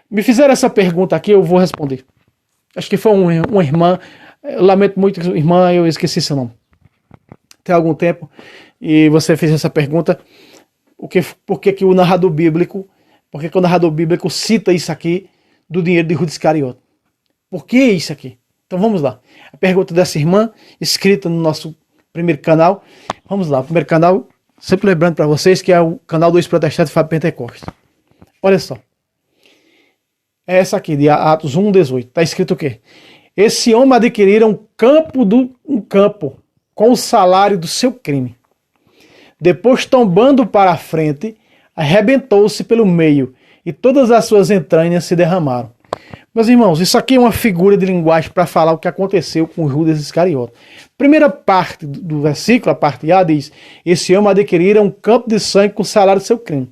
Me fizeram essa pergunta aqui, eu vou responder. Acho que foi uma irmã, eu lamento muito, irmã, eu esqueci seu nome. Tem algum tempo, e você fez essa pergunta, por que o narrador bíblico, por que o narrador bíblico cita isso aqui do dinheiro de Judas Iscariote? Por que isso aqui? Então vamos lá. A pergunta dessa irmã, escrita no nosso primeiro canal. Vamos lá, o primeiro canal, sempre lembrando para vocês que é o canal dos protestantes Fábio Pentecostes. Olha só. É essa aqui, de Atos 1:18. Está escrito o quê? Esse homem adquirira um campo com o salário do seu crime. Depois, tombando para a frente, arrebentou-se pelo meio e todas as suas entranhas se derramaram. Meus irmãos, isso aqui é uma figura de linguagem para falar o que aconteceu com Judas Iscariote. Primeira parte do versículo, a parte A, diz: esse homem adquirira um campo de sangue com o salário do seu crime.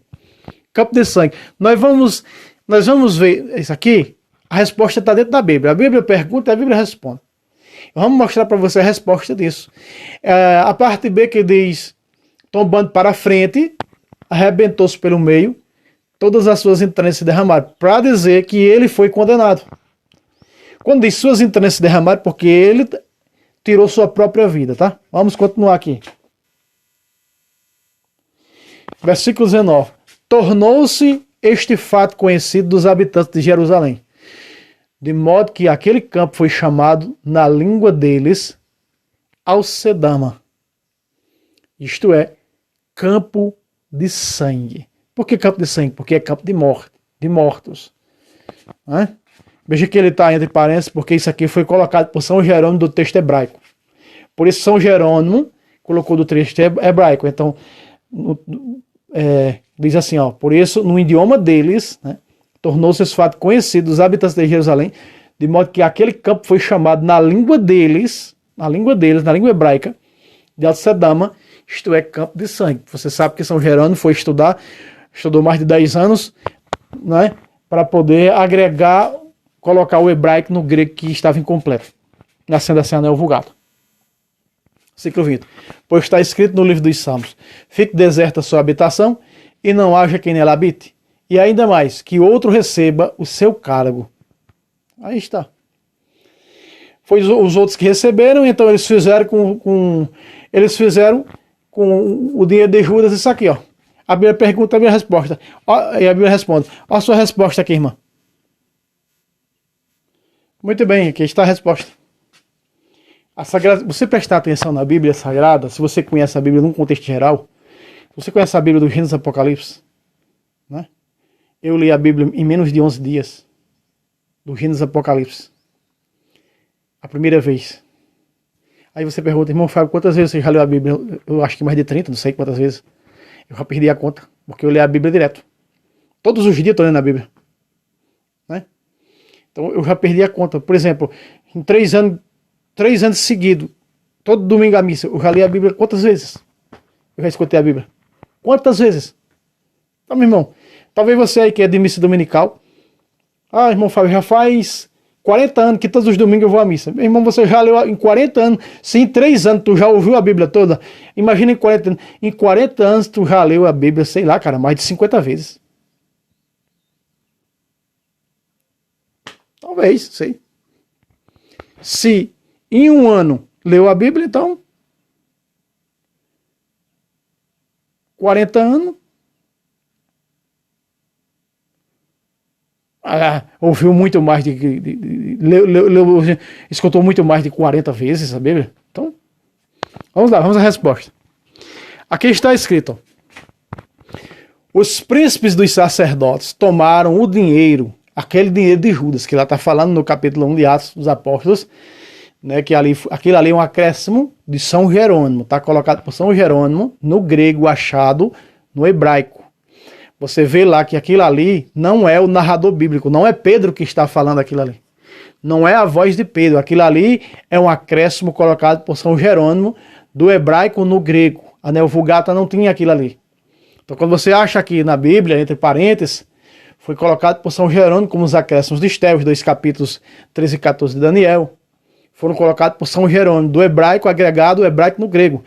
Campo de sangue. Nós vamos ver isso aqui. A resposta está dentro da Bíblia. A Bíblia pergunta e a Bíblia responde. Vamos mostrar para você a resposta disso. A parte B que diz: tombando para a frente, arrebentou-se pelo meio, todas as suas entranhas se derramaram. Para dizer que ele foi condenado. Quando diz suas entranhas se derramaram, porque ele tirou sua própria vida, tá? Vamos continuar aqui. Versículo 19. Tornou-se este fato conhecido dos habitantes de Jerusalém, de modo que aquele campo foi chamado, na língua deles, Alcedama. Isto é, campo de sangue. Por que campo de sangue? Porque é campo de morte, de mortos. Veja que ele está entre parênteses, porque isso aqui foi colocado por São Jerônimo do texto hebraico. Por isso São Jerônimo colocou do texto hebraico. Então, diz assim, ó, por isso, no idioma deles, né, tornou-se esse fato conhecido dos habitantes de Jerusalém, de modo que aquele campo foi chamado na língua deles, na língua hebraica, de Alcedama, isto é, campo de sangue. Você sabe que São Jerônimo foi estudou mais de 10 anos, né, para poder agregar, colocar o hebraico no grego que estava incompleto, nascendo assim anel vulgado. Versículo 20. Pois está escrito no livro dos Salmos: fique deserta a sua habitação e não haja quem nela habite. E ainda mais, que outro receba o seu cargo. Aí está. Foi os outros que receberam, então eles fizeram com o dinheiro de Judas isso aqui, ó. A Bíblia pergunta, a Bíblia resposta. E a Bíblia responde. Olha a sua resposta aqui, irmã. Muito bem, aqui está a resposta. Você prestar atenção na Bíblia Sagrada, se você conhece a Bíblia num contexto geral, você conhece a Bíblia do Gênesis e Apocalipse, né? Eu li a Bíblia em menos de 11 dias, do Gênesis e Apocalipse, a primeira vez. Aí você pergunta, irmão Fábio, quantas vezes você já leu a Bíblia? Eu acho que mais de 30, não sei quantas vezes. Eu já perdi a conta, porque eu leio a Bíblia direto. Todos os dias eu estou lendo a Bíblia, né? Então eu já perdi a conta. Por exemplo, em 3 anos seguidos, todo domingo à missa, eu já li a Bíblia quantas vezes? Eu já escutei a Bíblia. Quantas vezes? Então, meu irmão, talvez você aí que é de missa dominical, irmão Fábio, já faz 40 anos que todos os domingos eu vou à missa. Meu irmão, você já leu em 40 anos, se em 3 anos tu já ouviu a Bíblia toda, imagina em 40 anos. Em 40 anos tu já leu a Bíblia, sei lá, cara, mais de 50 vezes. Talvez, sei. Se em um ano leu a Bíblia, então 40 anos. Ouviu muito mais escutou muito mais de 40 vezes a Bíblia. Então, vamos lá, vamos à resposta. Aqui está escrito: os príncipes dos sacerdotes tomaram o dinheiro, aquele dinheiro de Judas, que lá está falando no capítulo 1 de Atos dos Apóstolos, né, que aquilo ali é um acréscimo de São Jerônimo, está colocado por São Jerônimo no grego achado no hebraico. Você vê lá que aquilo ali não é o narrador bíblico, não é Pedro que está falando aquilo ali. Não é a voz de Pedro, aquilo ali é um acréscimo colocado por São Jerônimo do hebraico no grego. A Vulgata não tinha aquilo ali. Então quando você acha aqui na Bíblia, entre parênteses, foi colocado por São Jerônimo como os acréscimos de Esther, os 2 capítulos 13 e 14 de Daniel, foram colocados por São Jerônimo, do hebraico agregado, o hebraico no grego.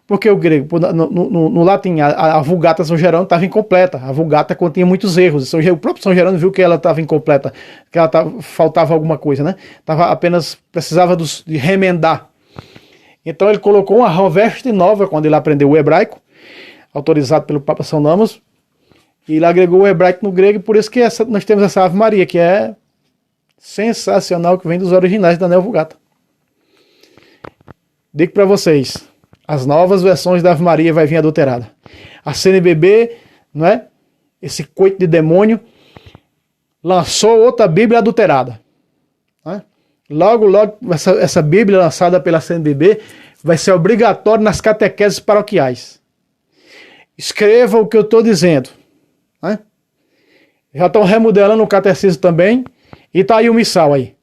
Porque o grego, no latim, a Vulgata São Jerônimo estava incompleta. A Vulgata continha muitos erros. O próprio São Jerônimo viu que ela estava incompleta, que ela faltava alguma coisa, né? Precisava de remendar. Então ele colocou uma veste nova quando ele aprendeu o hebraico, autorizado pelo Papa São Damaso, e ele agregou o hebraico no grego, e por isso que nós temos essa Ave Maria, que é sensacional, que vem dos originais da Neo Vulgata. Digo para vocês, as novas versões da Ave Maria vai vir adulterada. A CNBB, não é? Esse coito de demônio, lançou outra Bíblia adulterada. Não é? Logo, essa Bíblia lançada pela CNBB vai ser obrigatória nas catequeses paroquiais. Escreva o que eu estou dizendo. Né? Já estão remodelando o catecismo também. E está aí o missal aí.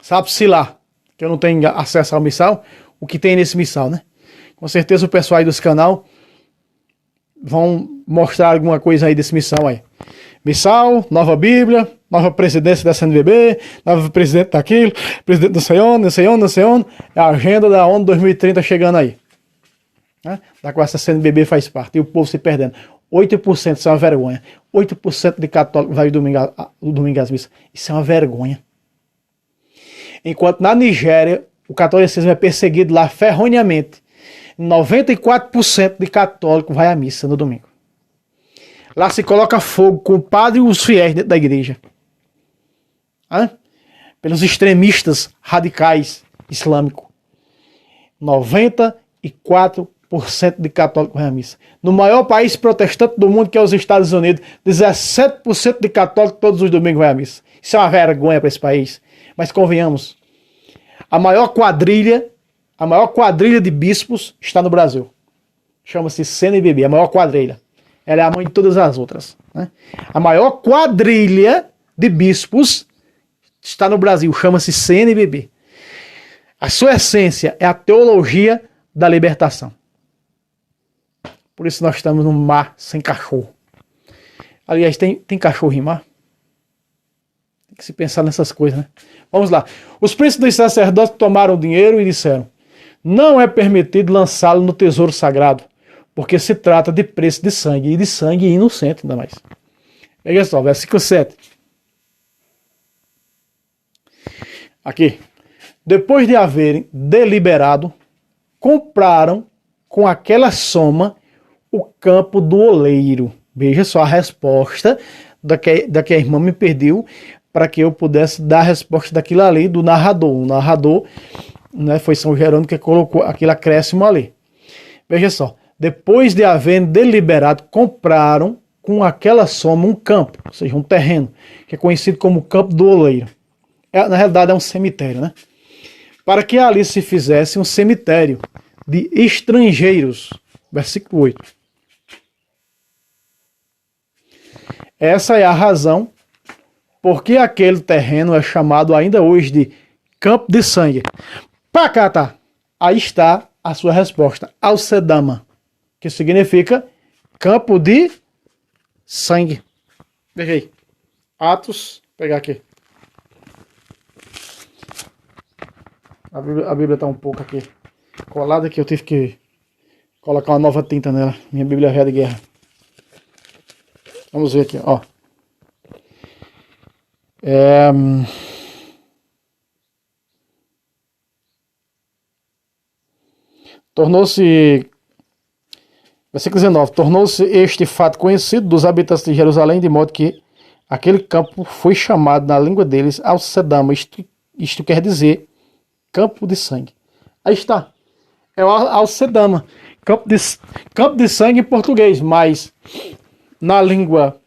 Sabe-se lá, que eu não tenho acesso ao missal, o que tem nesse missal, né? Com certeza o pessoal aí desse canal vão mostrar alguma coisa aí desse missal aí. Missal, nova Bíblia, nova presidência da CNBB, nova presidente daquilo, presidente do Senhor, não sei onde. É a agenda da ONU 2030 chegando aí. Né? Da qual essa CNBB faz parte. E o povo se perdendo. 8%, isso é uma vergonha. 8% de católicos vai domingo às missas. Isso é uma vergonha. Enquanto na Nigéria, o catolicismo é perseguido lá ferronhamente. 94% de católicos vai à missa no domingo. Lá se coloca fogo com o padre e os fiéis dentro da igreja. Pelos extremistas radicais islâmicos. 94% de católicos vai à missa. No maior país protestante do mundo, que é os Estados Unidos, 17% de católicos todos os domingos vai à missa. Isso é uma vergonha para esse país. Mas convenhamos, a maior quadrilha de bispos está no Brasil. Chama-se CNBB, a maior quadrilha. Ela é a mãe de todas as outras. Né? A maior quadrilha de bispos está no Brasil, chama-se CNBB. A sua essência é a teologia da libertação. Por isso nós estamos num mar sem cachorro. Aliás, tem cachorro em mar? Tem que se pensar nessas coisas, né? Vamos lá. Os príncipes dos sacerdotes tomaram o dinheiro e disseram: não é permitido lançá-lo no tesouro sagrado, porque se trata de preço de sangue, e de sangue inocente ainda mais. Veja só, versículo 7. Aqui. Depois de haverem deliberado, compraram com aquela soma o campo do oleiro. Veja só a resposta da que a irmã me pediu, para que eu pudesse dar a resposta daquilo ali, do narrador. O narrador, né, foi São Jerônimo que colocou aquele acréscimo ali. Veja só. Depois de haverem deliberado, compraram com aquela soma um campo, ou seja, um terreno, que é conhecido como campo do oleiro. Na realidade é um cemitério, né? Para que ali se fizesse um cemitério de estrangeiros. Versículo 8. Essa é a razão porque aquele terreno é chamado ainda hoje de campo de sangue. Pacata! Aí está a sua resposta. Alcedama, que significa campo de sangue. Veja aí. Atos, vou pegar aqui. A Bíblia está um pouco aqui colada, que eu tive que colocar uma nova tinta nela. Minha Bíblia velha de guerra. Vamos ver aqui, ó. Tornou-se, versículo 19, tornou-se este fato conhecido dos habitantes de Jerusalém, de modo que aquele campo foi chamado na língua deles Alcedama, isto quer dizer campo de sangue. Aí está, é o Alcedama, campo de sangue em português, mas na língua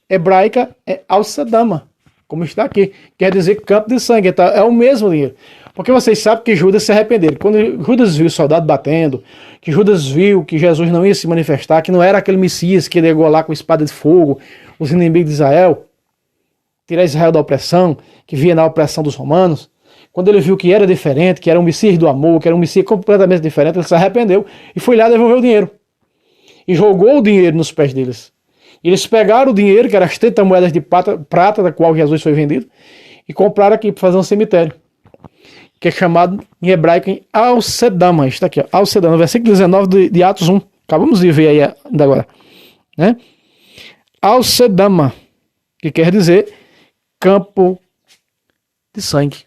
hebraica é Alcedama, como está aqui, quer dizer campo de sangue, então é o mesmo dinheiro. Porque vocês sabem que Judas se arrependeu. Quando Judas viu o soldado batendo, que Judas viu que Jesus não ia se manifestar, que não era aquele Messias que ia degolar com espada de fogo os inimigos de Israel, tirar Israel da opressão, que via na opressão dos romanos, quando ele viu que era diferente, que era um Messias do amor, que era um Messias completamente diferente, ele se arrependeu e foi lá devolver o dinheiro. E jogou o dinheiro nos pés deles. E eles pegaram o dinheiro, que eram as 30 moedas de prata da qual Jesus foi vendido, e compraram aqui para fazer um cemitério. que é chamado em hebraico em Al-Sedama. Está aqui, Al-Sedama, no versículo 19 de Atos 1. Acabamos de ver aí ainda agora. Né? Al-Sedama, que quer dizer campo de sangue.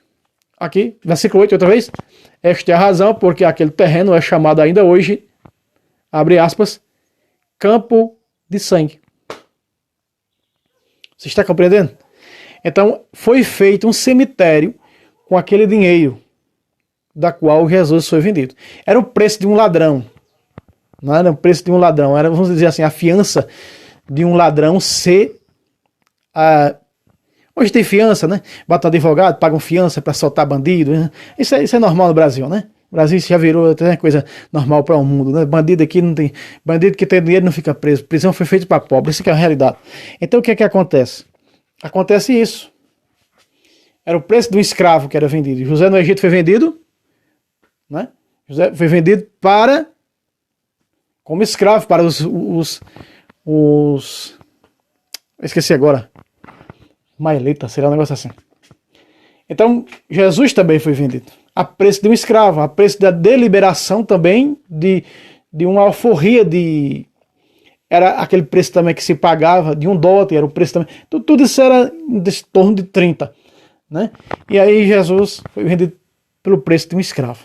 Aqui, versículo 8, outra vez. Esta é a razão porque aquele terreno é chamado ainda hoje, abre aspas, campo de sangue. Você está compreendendo? Então, foi feito um cemitério com aquele dinheiro da qual Jesus foi vendido. Era o preço de um ladrão. Não era o preço de um ladrão. Era, vamos dizer assim, a fiança de um ladrão ser... Hoje tem fiança, né? Bota um advogado, pagam fiança para soltar bandido. Né? Isso é normal no Brasil, né? O Brasil já virou até coisa normal para o mundo, né? Bandido aqui não tem... Bandido que tem dinheiro não fica preso. Prisão foi feita para pobre. Isso que é a realidade. Então, o que é que acontece? Acontece isso. Era o preço de um escravo que era vendido. José no Egito foi vendido, né? José foi vendido como escravo para os esqueci agora. Maelita, será um negócio assim. Então, Jesus também foi vendido. A preço de um escravo, a preço da deliberação também de uma alforria de... Era aquele preço também que se pagava de um dote, era o preço também. Tudo isso era em torno de 30. Né? E aí Jesus foi vendido pelo preço de um escravo.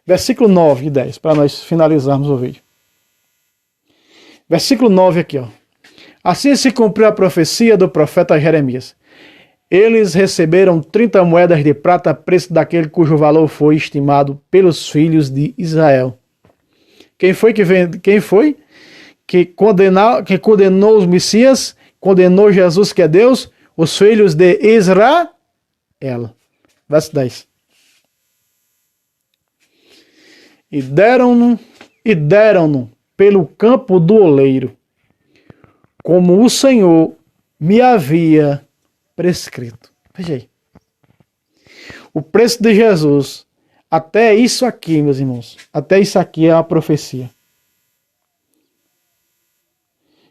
Versículo 9 e 10, para nós finalizarmos o vídeo. Versículo 9 aqui, ó. Assim se cumpriu a profecia do profeta Jeremias. Eles receberam 30 moedas de prata, preço daquele cujo valor foi estimado pelos filhos de Israel. Quem foi que condenou os Messias? Condenou Jesus, que é Deus? Os filhos de Israel. Verso 10. E deram-no pelo campo do oleiro, como o Senhor me havia prescrito. Veja aí. O preço de Jesus, até isso aqui, meus irmãos, até isso aqui é uma profecia.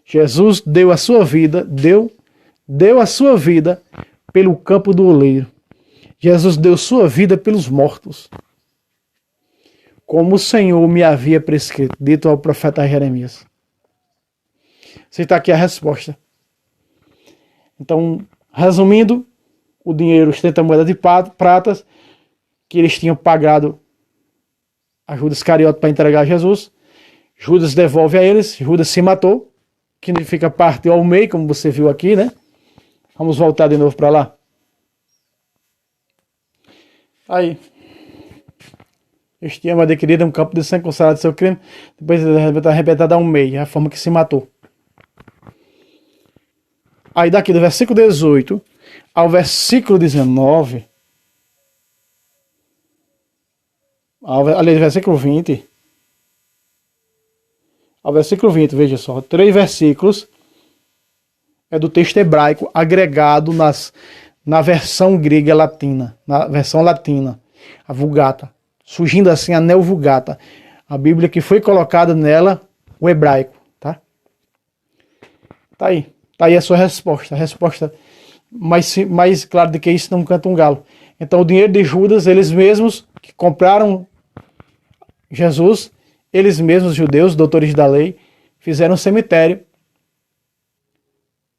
Jesus deu a sua vida, deu a sua vida pelo campo do oleiro. Jesus deu sua vida pelos mortos, como o Senhor me havia prescrito, dito ao profeta Jeremias. Você está aqui a resposta. Então, resumindo, o dinheiro, os 30 moedas de pratas, que eles tinham pagado a Judas Iscariote para entregar a Jesus, Judas devolve a eles, Judas se matou, que significa partiu ao meio, como você viu aqui, né? Vamos voltar de novo para lá. Aí. Este ama adquirido um campo de sangue consagrado de seu crime, depois de arrebentado ao meio, é a forma que se matou. Aí daqui do versículo 18 ao versículo 19, ali do versículo 20, ao versículo 20, veja só, 3 versículos é do texto hebraico agregado na versão grega latina, na versão latina, a Vulgata, surgindo assim a Neo-Vulgata, a Bíblia que foi colocada nela, o hebraico, tá? Tá aí a sua resposta, a resposta mais clara do que isso não canta um galo. Então o dinheiro de Judas, eles mesmos que compraram Jesus, eles mesmos, os judeus, doutores da lei, fizeram um cemitério,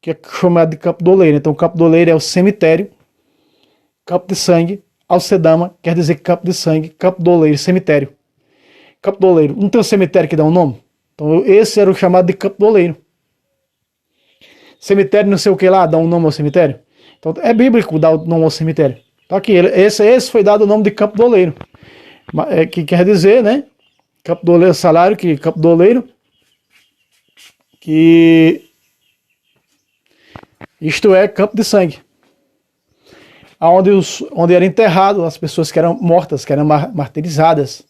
que é chamado de Campo do Oleiro. Então o Campo do Oleiro é o cemitério, campo de sangue, Al-Sedama, quer dizer campo de sangue, Campo do Oleiro, cemitério. Campo do Oleiro, não tem um cemitério que dá um nome? Então esse era o chamado de Campo do Oleiro. Cemitério não sei o que lá, dá um nome ao cemitério. Então é bíblico dar o nome ao cemitério. Então aqui, esse foi dado o nome de Campo do Oleiro. Que quer dizer, né? Campo do Oleiro, salário, que Campo do Oleiro, que isto é campo de sangue. Onde eram enterrados as pessoas que eram mortas, que eram martirizadas,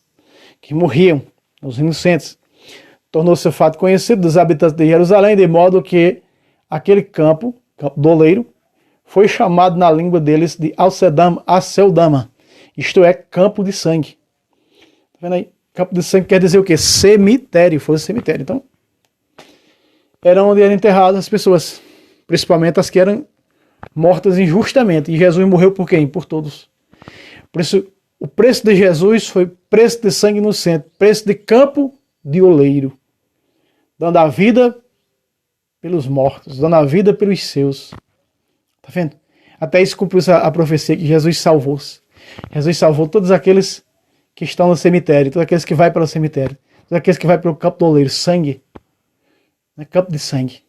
que morriam, os inocentes. Tornou-se o fato conhecido dos habitantes de Jerusalém, de modo que aquele campo do oleiro, foi chamado na língua deles de Al-Sedama, isto é, campo de sangue. Tá vendo aí? Campo de sangue quer dizer o quê? Cemitério, foi o cemitério. Então, era onde eram enterradas as pessoas, principalmente as que eram mortas injustamente. E Jesus morreu por quem? Por todos. Por isso, O preço de Jesus foi preço de sangue inocente, preço de campo de oleiro, dando a vida pelos mortos, dando a vida pelos seus. Tá vendo? Até isso cumpriu a profecia que Jesus salvou. Jesus salvou todos aqueles que estão no cemitério, todos aqueles que vão para o cemitério, todos aqueles que vão para o campo do oleiro, sangue, né? Campo de sangue.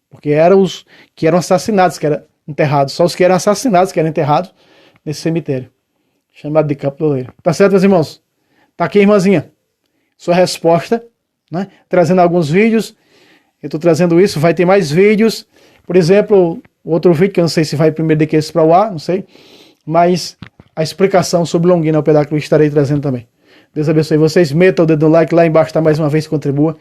Porque eram os que eram assassinados, que eram enterrados, só os que eram assassinados que eram enterrados nesse cemitério, chamado de campo do oleiro. Tá certo, meus irmãos? Tá aqui, irmãzinha, sua resposta, né? Trazendo alguns vídeos. Eu estou trazendo isso, vai ter mais vídeos. Por exemplo, outro vídeo que eu não sei se vai primeiro que esse para o ar, não sei. Mas a explicação sobre Longina ao pé da cruz estarei trazendo também. Deus abençoe vocês. Meta o dedo no like lá embaixo, tá? Mais uma vez, contribua.